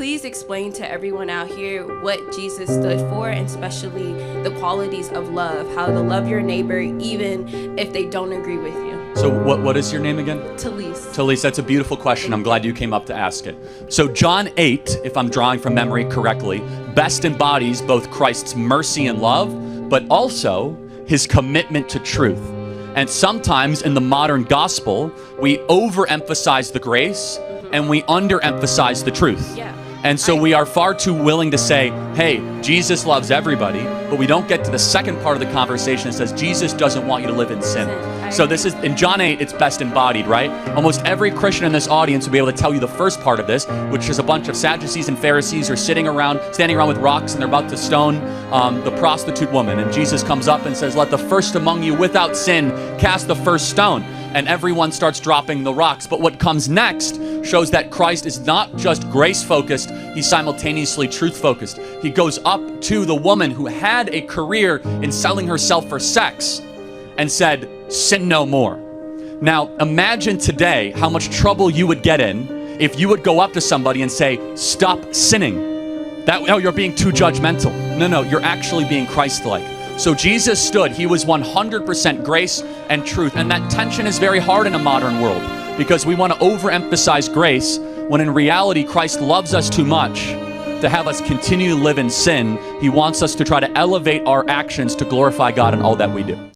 please explain to everyone out here what Jesus stood for, and especially the qualities of love, how to love your neighbor even if they don't agree with you. So what is your name again? Talise. Talise, that's a beautiful question. I'm glad you came up to ask it. So John 8, if I'm drawing from memory correctly, best embodies both Christ's mercy and love, but also his commitment to truth. And sometimes in the modern gospel, we overemphasize the grace and we underemphasize the truth. Yeah. And so we are far too willing to say, hey, Jesus loves everybody, but we don't get to the second part of the conversation that says Jesus doesn't want you to live in sin. So this is, in John 8, it's best embodied, right? Almost every Christian in this audience will be able to tell you the first part of this, which is a bunch of Sadducees and Pharisees are standing around with rocks, and they're about to stone the prostitute woman. And Jesus comes up and says, let the first among you without sin cast the first stone. And everyone starts dropping the rocks. But what comes next shows that Christ is not just grace-focused, he's simultaneously truth-focused. He goes up to the woman who had a career in selling herself for sex and said, sin no more. Now, imagine today how much trouble you would get in if you would go up to somebody and say, stop sinning. Oh, you're being too judgmental. No, you're actually being Christ-like. So Jesus stood, he was 100% grace and truth. And that tension is very hard in a modern world because we want to overemphasize grace when in reality Christ loves us too much to have us continue to live in sin. He wants us to try to elevate our actions to glorify God in all that we do.